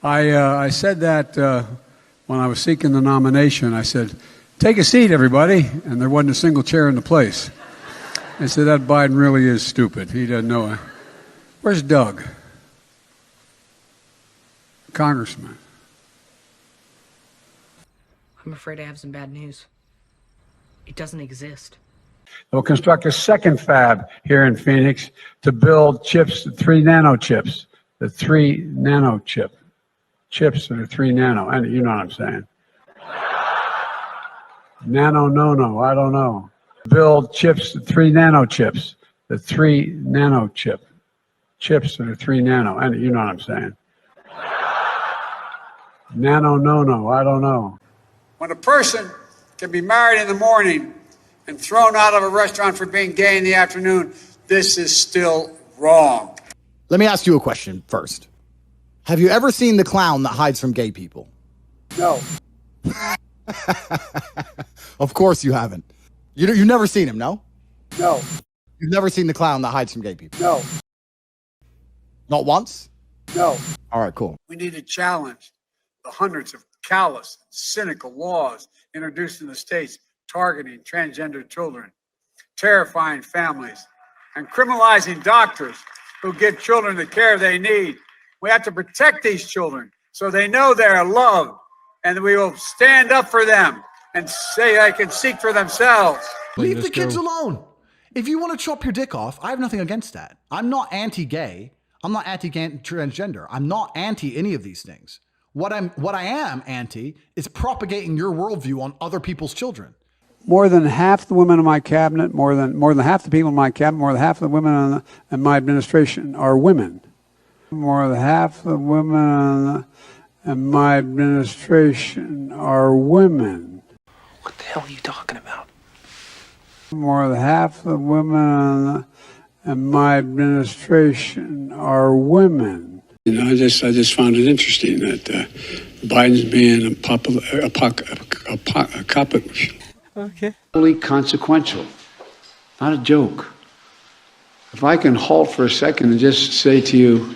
I said that when I was seeking the nomination. I said, take a seat, everybody. And there wasn't a single chair in the place. I said, that Biden really is stupid. He doesn't know. Where's Doug? Congressman. I'm afraid I have some bad news. It doesn't exist. We'll construct a second fab here in Phoenix to build chips, 3 nano chips, the 3 nano chip. Chips that are 3 nano, and you know what I'm saying. Nano, no, I don't know. Build chips, 3 nano chips, the 3 nano chip. Chips that are 3 nano, and you know what I'm saying. Nano, no, I don't know. When a person can be married in the morning and thrown out of a restaurant for being gay in the afternoon, this is still wrong. Let me ask you a question first. Have you ever seen the clown that hides from gay people? No. Of course you haven't. You've never seen him, no? No. You've never seen the clown that hides from gay people? No. Not once? No. All right, cool. We need to challenge the hundreds of callous, cynical laws introduced in the states targeting transgender children, terrifying families, and criminalizing doctors who give children the care they need. We have to protect these children so they know they're loved, and we will stand up for them and say they can seek for themselves. Leave the kids alone. If you want to chop your dick off, I have nothing against that. I'm not anti-gay. I'm not anti-transgender. I'm not anti any of these things. What I am anti is propagating your worldview on other people's children. More than half the women in my cabinet, more than half the people in my cabinet, more than half the women in my administration are women. More than half the women in my administration are women. What the hell are you talking about? More than half the women in my administration are women. You know, I just found it interesting that Biden's being consequential, not a joke. If I can halt for a second and just say to you,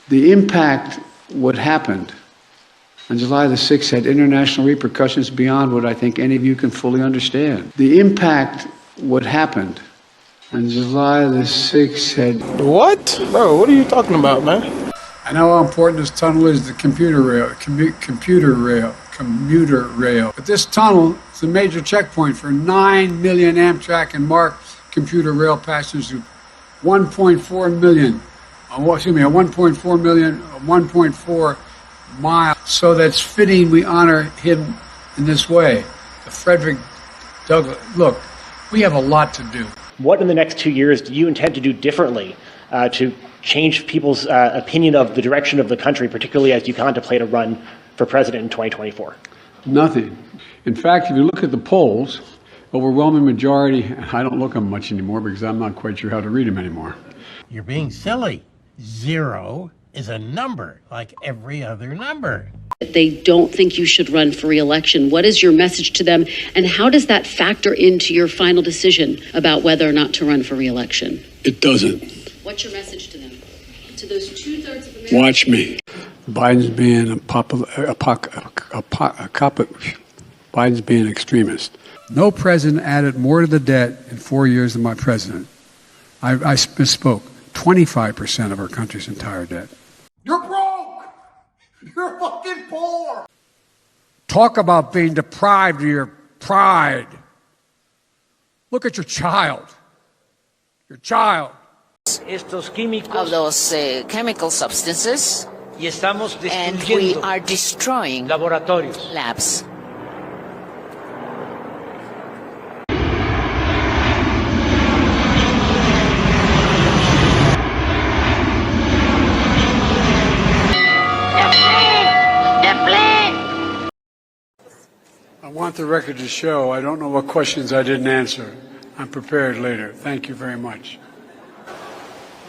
the impact what happened on July the 6th had international repercussions beyond what I think any of you can fully understand. The impact what happened on July the 6th had... What? Bro, what are you talking about, man? I know how important this tunnel is, the commuter rail. But this tunnel is a major checkpoint for 9 million Amtrak and MARC commuter rail passengers, 1.4 million. 1.4 miles. So that's fitting we honor him in this way. Frederick Douglass. Look, we have a lot to do. What in the next 2 years do you intend to do differently to change people's opinion of the direction of the country, particularly as you contemplate a run for president in 2024? Nothing. In fact, if you look at the polls, overwhelming majority, I don't look at them much anymore because I'm not quite sure how to read them anymore. You're being silly. 0 is a number like every other number. They don't think you should run for re-election. What is your message to them, and how does that factor into your final decision about whether or not to run for re-election? It doesn't. What's your message to them? To those 2/3 of Americans? Watch me. Biden's being an extremist. No president added more to the debt in 4 years than my president. I misspoke. 25% of our country's entire debt. You're broke. You're fucking poor. Talk about being deprived of your pride. Look at your child. Your child. Of those chemical substances, and we are destroying labs. I want the record to show I don't know what questions I didn't answer. I'm prepared later. Thank you very much.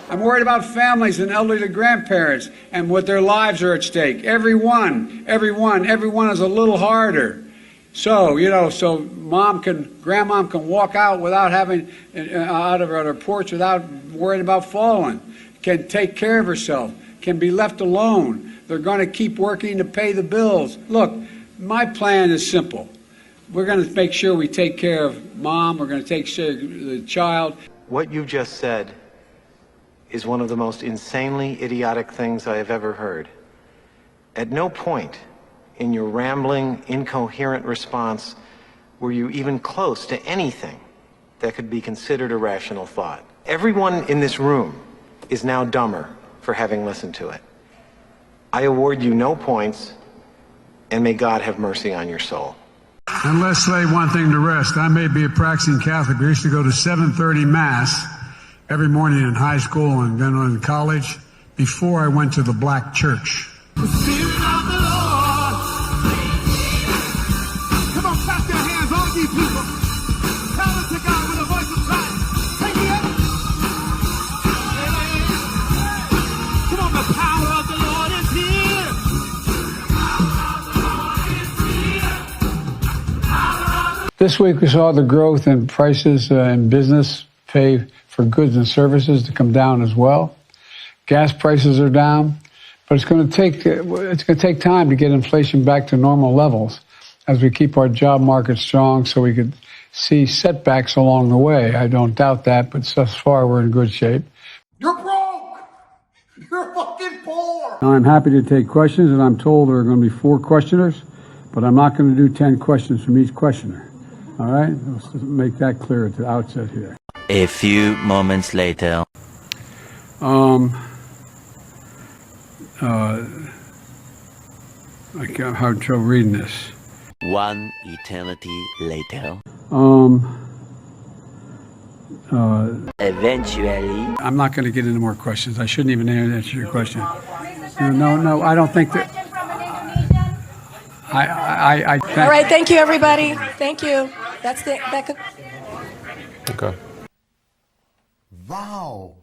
I'm worried about families and elderly grandparents and what their lives are at stake. Everyone is a little harder. So, so grandmom can walk out without having, out of her porch without worrying about falling. can take care of herself, can be left alone. They're going to keep working to pay the bills. Look, my plan is simple. We're going to make sure we take care of mom. We're going to take care of the child. What you just said is one of the most insanely idiotic things I have ever heard. At no point in your rambling, incoherent response were you even close to anything that could be considered a rational thought. Everyone in this room is now dumber for having listened to it. I award you no points, and may God have mercy on your soul. And let's say one thing to rest. I may be a practicing Catholic, but I used to go to 7:30 Mass every morning in high school and then in college before I went to the black church. The Spirit of the Lord. Come on, clap your hands, all you people. Tell it to God with a voice of triumph. Take it up. Come on, the power of the Lord is here. This week we saw the growth in prices in business pay for goods and services to come down as well. Gas prices are down, but it's going to take time to get inflation back to normal levels as we keep our job market strong, so we could see setbacks along the way. I don't doubt that, but thus far we're in good shape. You're broke. You're fucking poor. I'm happy to take questions, and I'm told there are going to be 4 questioners, but I'm not going to do 10 questions from each questioner. All right? Let's make that clear at the outset here. A few moments later. I can't have trouble reading this. One eternity later. Eventually. I'm not going to get into more questions. I shouldn't even answer your question. No, I don't think that. All right, thank you, everybody. Thank you. That could. Okay. Wow.